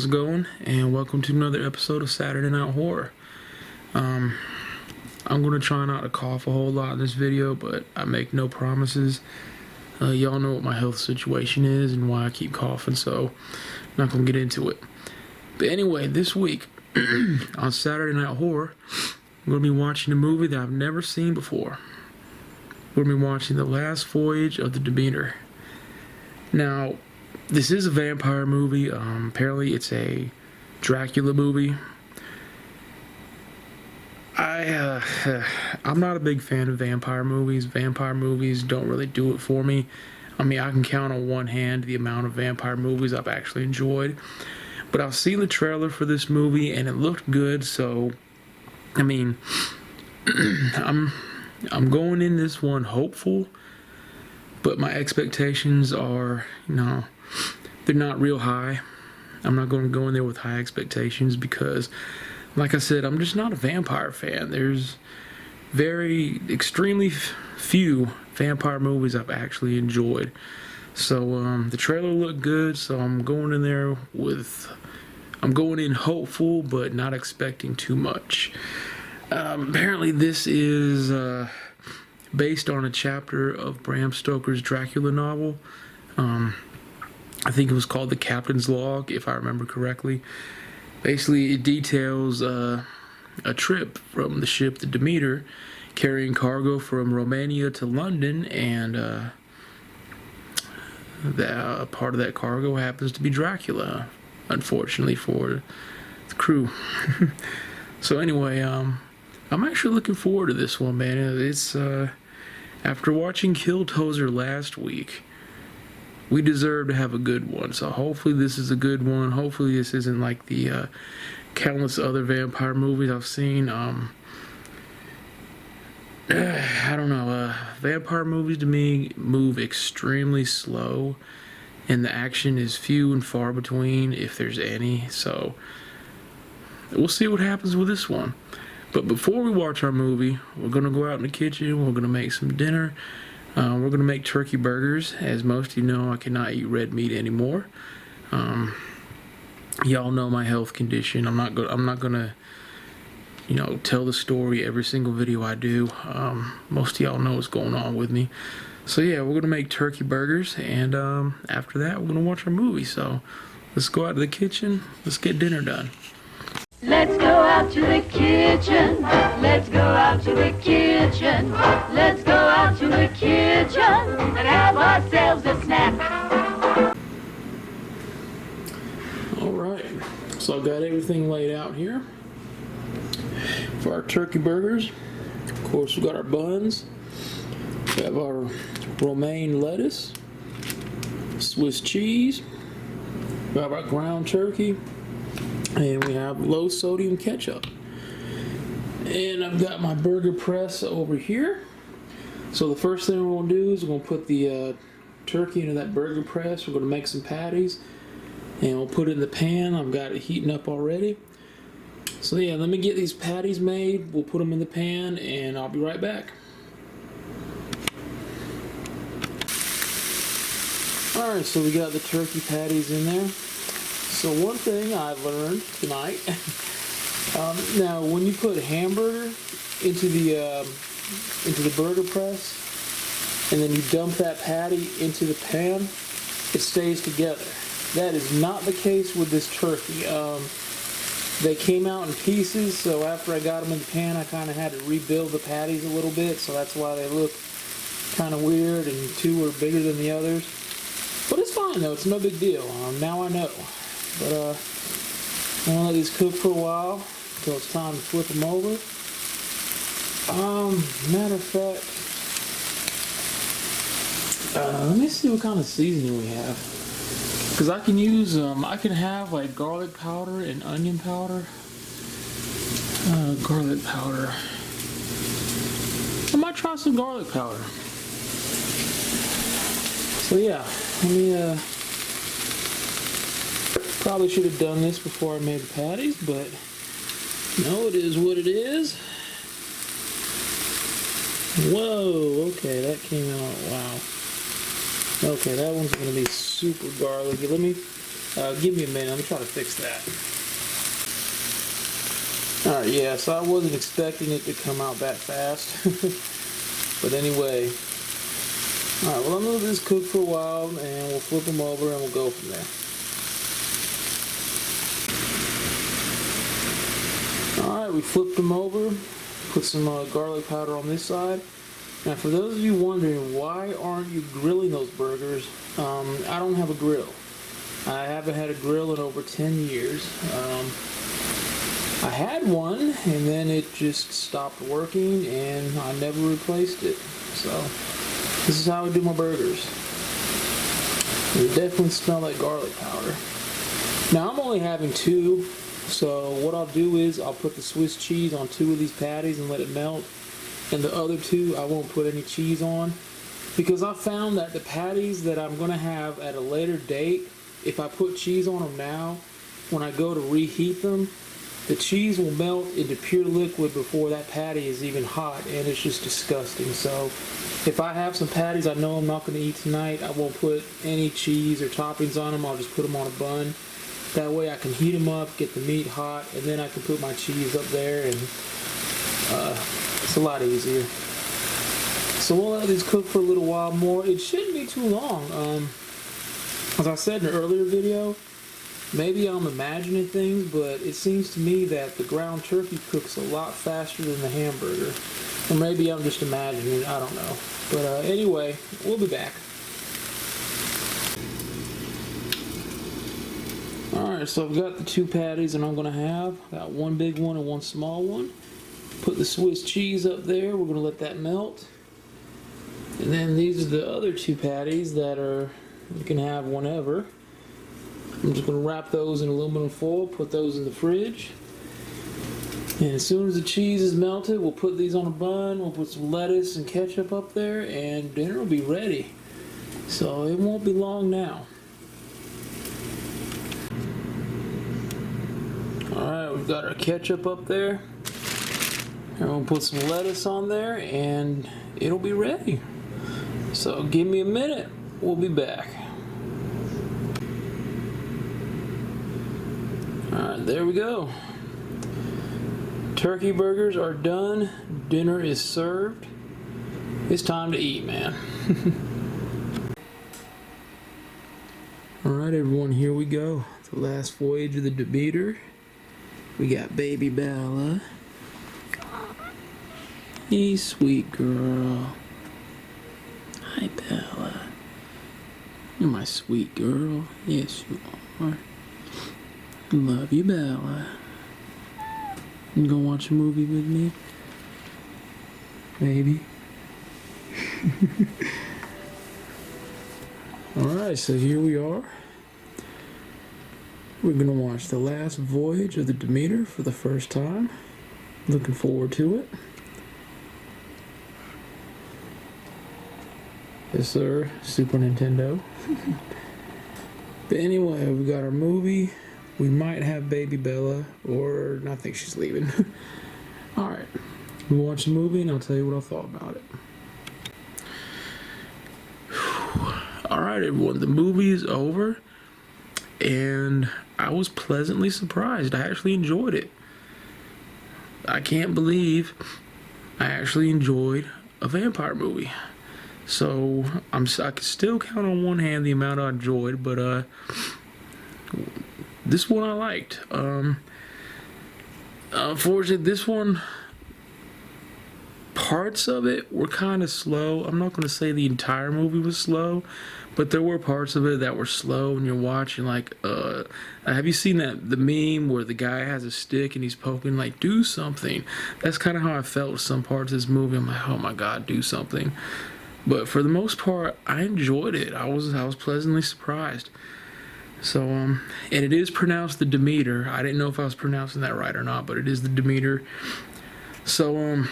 how's it going? And welcome to another episode of Saturday Night Horror. I'm going to try not to cough a whole lot in this video, but I make no promises. Y'all know what my health situation is and why I keep coughing, so I'm not going to get into it. But anyway, this week on Saturday Night Horror, I'm going to be watching a movie that I've never seen before. We're going to be watching The Last Voyage of the Demeter. Now, this is a vampire movie. Apparently it's a Dracula movie. I'm not a big fan of vampire movies. Vampire movies don't really do it for me. I mean, I can count on one hand the amount of vampire movies I've actually enjoyed. But I've seen the trailer for this movie and it looked good, so I mean, I'm going in this one hopeful, but my expectations are, they're not real high. I'm not going to go in there with high expectations because, like I said, I'm just not a vampire fan. There's extremely few vampire movies I've actually enjoyed. So the trailer looked good, so I'm going in hopeful, but not expecting too much. Apparently this is based on a chapter of Bram Stoker's Dracula novel. I think it was called The Captain's Log, if I remember correctly. Basically, it details a trip from the ship the Demeter, carrying cargo from Romania to London, and part of that cargo happens to be Dracula, unfortunately for the crew. So anyway, I'm actually looking forward to this one, man. It's after watching Killdozer last week, we deserve to have a good one. So hopefully this is a good one. Hopefully this isn't like the countless other vampire movies I've seen. I don't know. Vampire movies to me move extremely slow, and the action is few and far between, if there's any. So we'll see what happens with this one. But before we watch our movie, we're going to go out in the kitchen. We're going to make some dinner. We're going to make turkey burgers. As most of you know, I cannot eat red meat anymore. Y'all know my health condition. I'm not going to, tell the story every single video I do. Most of y'all know what's going on with me. So yeah, we're going to make turkey burgers, and after that, we're going to watch our movie. So let's go out to the kitchen. Let's get dinner done. Let's go out to the kitchen. Let's go out to the kitchen. Let's go out to the kitchen and have ourselves a snack. Alright, so I've got everything laid out here for our turkey burgers. Of course, we've got our buns. We have our romaine lettuce, Swiss cheese. We have our ground turkey. And we have low sodium ketchup. And I've got my burger press over here. So the first thing we're going to do is we're going to put the turkey into that burger press. We're going to make some patties. And we'll put it in the pan. I've got it heating up already. So yeah, let me get these patties made. We'll put them in the pan and I'll be right back. Alright, so we got the turkey patties in there. So one thing I've learned tonight, now when you put hamburger into the burger press, and then you dump that patty into the pan, it stays together. That is not the case with this turkey. They came out in pieces, so after I got them in the pan, I kind of had to rebuild the patties a little bit, so that's why they look kind of weird, and two are bigger than the others. But it's fine though, it's no big deal. Now I know. But I'm gonna let these cook for a while until it's time to flip them over. Matter of fact, let me see what kind of seasoning we have. Because I can use, I can have like garlic powder and onion powder. Garlic powder. I might try some garlic powder. So yeah, let me, probably should have done this before I made the patties, but no, it is what it is. Whoa, okay, that came out, wow. Okay, that one's going to be super garlicky. Let me Give me a minute. Let me try to fix that. Alright, yeah, so I wasn't expecting it to come out that fast. But anyway. Alright, well, I'm going to let this cook for a while, and we'll flip them over, and we'll go from there. Alright, we flipped them over. Put some garlic powder on this side. Now, for those of you wondering, why aren't you grilling those burgers? I don't have a grill. I haven't had a grill in over 10 years. I had one, and then it just stopped working, and I never replaced it. So, this is how I do my burgers. They definitely smell like garlic powder. Now, I'm only having 2, so what I'll do is I'll put the Swiss cheese on 2 of these patties and let it melt. And the other 2, I won't put any cheese on. Because I found that the patties that I'm going to have at a later date, if I put cheese on them now, when I go to reheat them, the cheese will melt into pure liquid before that patty is even hot, and it's just disgusting. So if I have some patties I know I'm not going to eat tonight, I won't put any cheese or toppings on them. I'll just put them on a bun. That way I can heat them up, get the meat hot, and then I can put my cheese up there, and it's a lot easier. So we'll let these cook for a little while more. It shouldn't be too long. As I said in an earlier video, maybe I'm imagining things, but it seems to me that the ground turkey cooks a lot faster than the hamburger. Or maybe I'm just imagining it, I don't know. But anyway, we'll be back. Alright, so I've got the 2 patties that I'm going to have. Got one big one and one small one. Put the Swiss cheese up there. We're going to let that melt. And then these are the other 2 patties that you can have whenever. I'm just going to wrap those in aluminum foil, put those in the fridge. And as soon as the cheese is melted, we'll put these on a bun, we'll put some lettuce and ketchup up there, and dinner will be ready. So it won't be long now. Alright, we've got our ketchup up there. And we'll put some lettuce on there, and it'll be ready. So give me a minute, we'll be back. Alright, there we go. Turkey burgers are done. Dinner is served. It's time to eat, man. Alright, everyone, here we go. The last voyage of the Demeter. We got baby Bella. Hey, sweet girl. Hi, Bella. You're my sweet girl. Yes, you are. Love you, Bella. You gonna watch a movie with me? Maybe. Alright, so here we are. We're gonna watch the last voyage of the Demeter for the first time. Looking forward to it. Yes, sir. Super Nintendo. But anyway, we got our movie. We might have baby Bella, or I think she's leaving. Alright, we'll watch the movie and I'll tell you what I thought about it. Alright, everyone, the movie is over, and I was pleasantly surprised. I actually enjoyed it. I can't believe I actually enjoyed a vampire movie. So, I can still count on one hand the amount I enjoyed, but this one I liked. Unfortunately, this one, parts of it were kind of slow. I'm not going to say the entire movie was slow, but there were parts of it that were slow, and you're watching like, have you seen the meme where the guy has a stick and he's poking, like, do something? That's kind of how I felt with some parts of this movie. I'm like, oh my god, do something. But for the most part, I enjoyed it. I was pleasantly surprised. So, and it is pronounced the Demeter. I didn't know if I was pronouncing that right or not, but it is the Demeter. So,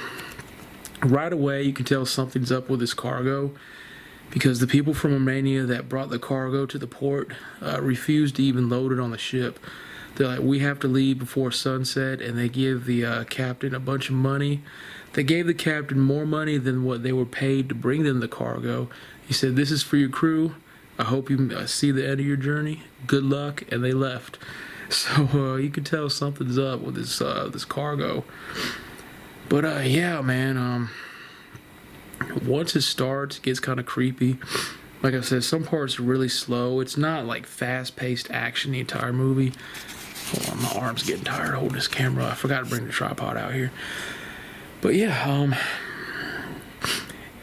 right away you can tell something's up with this cargo, because the people from Romania that brought the cargo to the port refused to even load it on the ship. They're like, we have to leave before sunset, and they give the captain a bunch of money. They gave the captain more money than what they were paid to bring them the cargo. He said, this is for your crew. I hope you see the end of your journey. Good luck," and they left. So you could tell something's up with this cargo. But yeah, man. Once it starts, it gets kind of creepy. Like I said, some parts are really slow. It's not like fast-paced action the entire movie. Hold on, my arm's getting tired holding this camera. I forgot to bring the tripod out here. But yeah,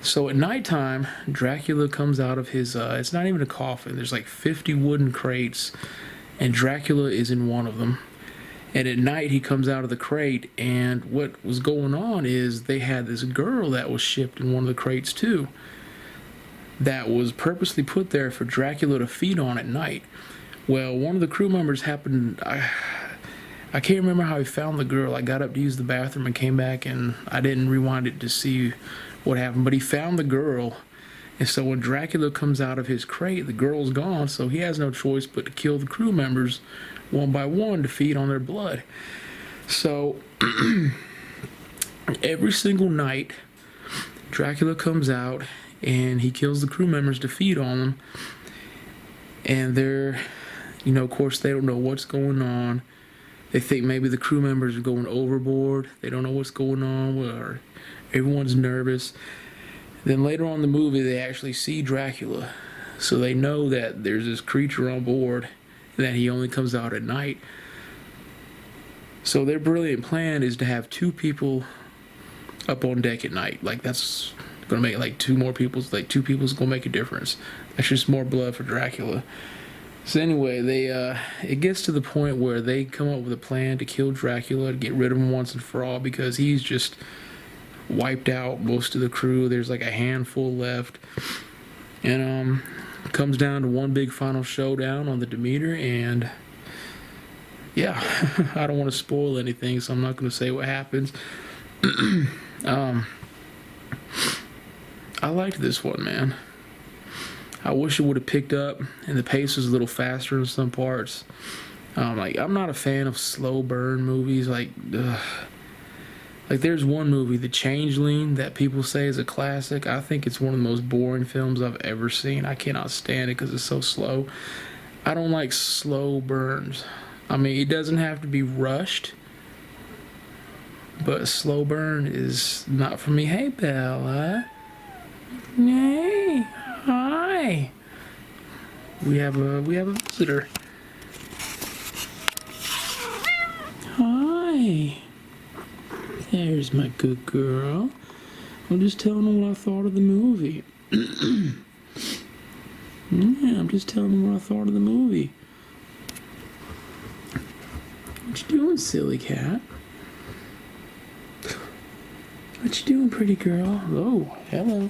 so at nighttime, Dracula comes out of his, it's not even a coffin. There's like 50 wooden crates, and Dracula is in one of them. And at night, he comes out of the crate, and what was going on is they had this girl that was shipped in one of the crates too, that was purposely put there for Dracula to feed on at night. Well, one of the crew members happened, I can't remember how he found the girl. I got up to use the bathroom and came back, and I didn't rewind it to see what happened, but he found the girl. And so when Dracula comes out of his crate, the girl's gone, so he has no choice but to kill the crew members one by one to feed on their blood. So every single night, Dracula comes out and he kills the crew members to feed on them. And they're, of course, they don't know what's going on. They think maybe the crew members are going overboard. They don't know what's going on, or everyone's nervous. Then later on in the movie, they actually see Dracula. So they know that there's this creature on board, and that he only comes out at night. So their brilliant plan is to have 2 people up on deck at night. Like, that's gonna make like 2 more people's, like 2 people's gonna make a difference. That's just more blood for Dracula. So anyway, it gets to the point where they come up with a plan to kill Dracula, to get rid of him once and for all, because he's just wiped out most of the crew. There's like a handful left, and comes down to one big final showdown on the Demeter. And yeah, I don't want to spoil anything, so I'm not going to say what happens. I liked this one, man. I wish it would have picked up and the pace was a little faster in some parts. I'm not a fan of slow burn movies. Like there's one movie, The Changeling, that people say is a classic. I think it's one of the most boring films I've ever seen. I cannot stand it because it's so slow. I don't like slow burns. I mean, it doesn't have to be rushed, but a slow burn is not for me. Hey, Bella. Hey, hi. We have a visitor. Hi. There's my good girl. I'm just telling her what I thought of the movie. Yeah, I'm just telling her what I thought of the movie. What you doing, silly cat? What you doing, pretty girl? Oh, hello.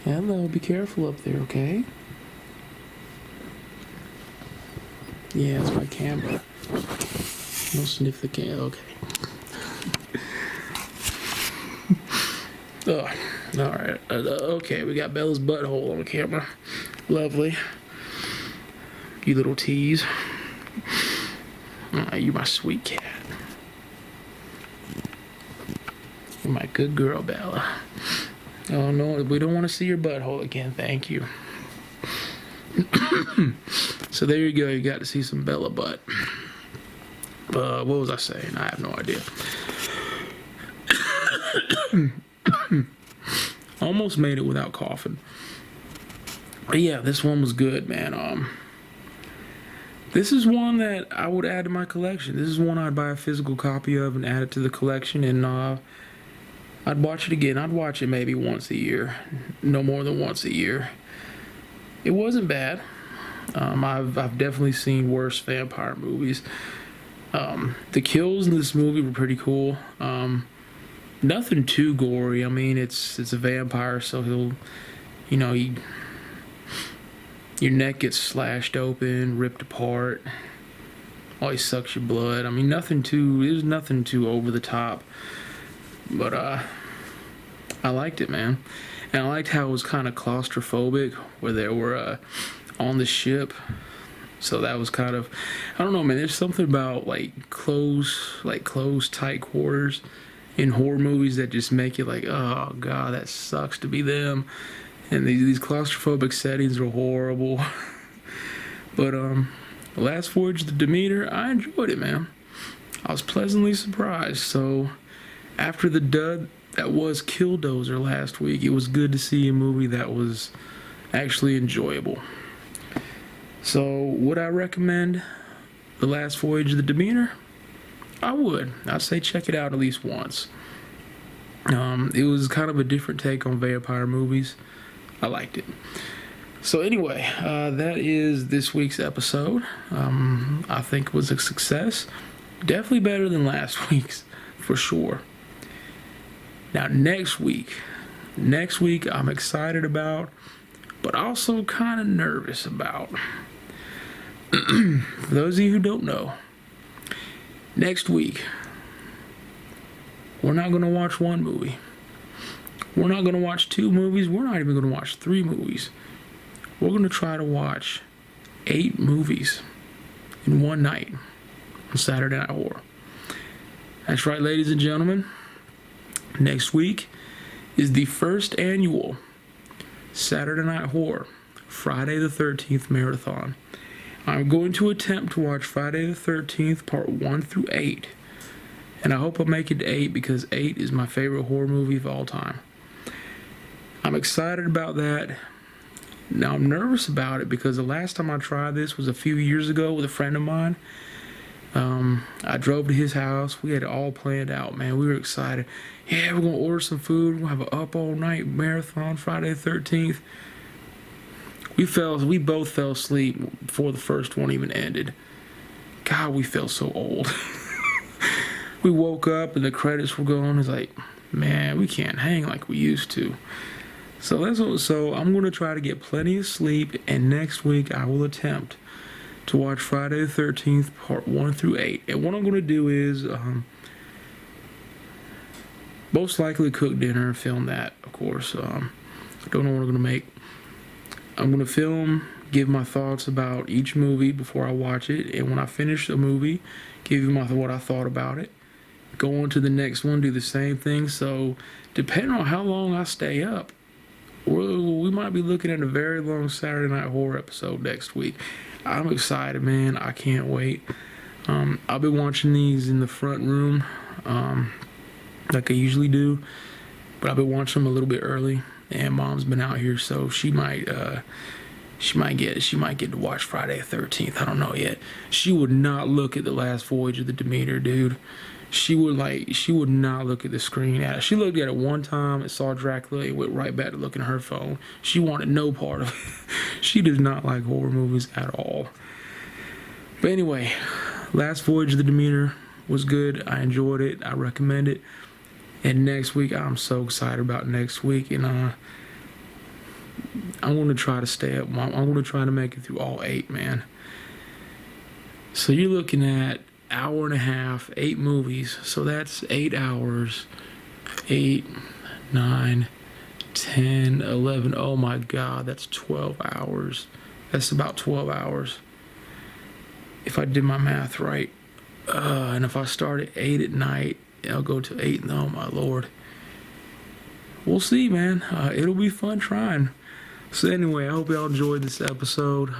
Hello, be careful up there, okay? Yeah, it's my camera. Don't sniff the can. Okay. Oh, all right. Okay, we got Bella's butthole on the camera. Lovely. You little tease. You my sweet cat. You're my good girl, Bella. Oh no, we don't want to see your butthole again. Thank you. So there you go. You got to see some Bella butt. What was I saying? I have no idea. Almost made it without coughing. But yeah, this one was good, man. This is one that I would add to my collection. This is one I'd buy a physical copy of and add it to the collection, and I'd watch it again. I'd watch it maybe once a year, no more than once a year. It wasn't bad. I've definitely seen worse vampire movies. The kills in this movie were pretty cool. Nothing too gory. I mean, it's a vampire, so he'll, your neck gets slashed open, ripped apart. Always sucks your blood. I mean, there's nothing too over the top. But I liked it, man. And I liked how it was kind of claustrophobic, where they were on the ship. So that was kind of, I don't know, man. There's something about closed, tight quarters in horror movies that just make it like, oh god, that sucks to be them. And these claustrophobic settings are horrible. But The Last Voyage of the Demeter, I enjoyed it, man. I was pleasantly surprised. So after the dud that was Killdozer last week, it was good to see a movie that was actually enjoyable. So would I recommend The Last Voyage of the Demeter? I would. I'd say check it out at least once. It was kind of a different take on vampire movies. I liked it. So anyway, that is this week's episode. I think it was a success. Definitely better than last week's, for sure. Now next week I'm excited about, but also kind of nervous about. For those of you who don't know, next week we're not going to watch one movie. We're not going to watch two movies. We're not even going to watch three movies. We're going to try to watch 8 movies in one night on Saturday Night Horror. That's right, ladies and gentlemen. Next week is the first annual Saturday Night Horror Friday the 13th marathon. I'm going to attempt to watch Friday the 13th part 1 through 8. And I hope I make it to 8 because 8 is my favorite horror movie of all time. I'm excited about that. Now I'm nervous about it because the last time I tried this was a few years ago with a friend of mine. I drove to his house. We had it all planned out, man. We were excited. Yeah, we're going to order some food. We'll have an up all night marathon Friday the 13th. We both fell asleep before the first one even ended. God, we felt so old. We woke up and the credits were going. It's like, man, we can't hang like we used to. So I'm going to try to get plenty of sleep, and next week I will attempt to watch Friday the 13th part 1 through 8. And what I'm going to do is most likely cook dinner and film that, of course. I don't know what I'm going to make. I'm going to film, give my thoughts about each movie before I watch it, and when I finish a movie, give you what I thought about it. Go on to the next one, do the same thing. So depending on how long I stay up, we might be looking at a very long Saturday Night Horror episode next week. I'm excited, man. I can't wait. I'll be watching these in the front room like I usually do, but I'll be watching them a little bit early. And Mom's been out here, so she might get to watch Friday the 13th. I don't know yet. She would not look at The Last Voyage of the Demeter, dude. She would not look at the screen. She looked at it one time and saw Dracula and went right back to looking at her phone. She wanted no part of it. She does not like horror movies at all. But anyway, Last Voyage of the Demeter was good. I enjoyed it. I recommend it. And next week, I'm so excited about next week. And I'm going to try to stay up. I'm going to try to make it through all 8, man. So you're looking at hour and a half, 8 movies. So that's 8 hours. 8, 9, 10, 11. Oh my God, that's 12 hours. That's about 12 hours. If I did my math right. And if I start at 8 at night, I'll go to 8. Oh my Lord. We'll see, man. It'll be fun trying. So anyway, I hope y'all enjoyed this episode.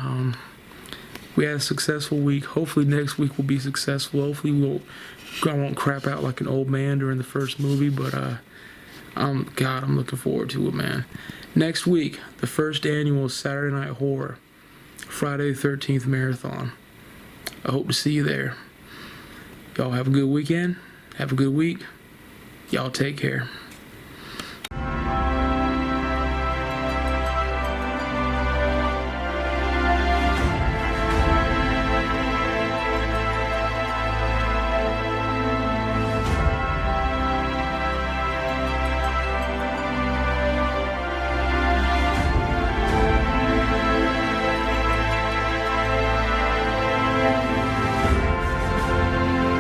We had a successful week. Hopefully next week will be successful. Hopefully I won't crap out like an old man during the first movie, but I'm looking forward to it, man. Next week, the first annual Saturday Night Horror Friday the 13th marathon. I hope to see you there. Y'all have a good weekend. Have a good week. Y'all take care.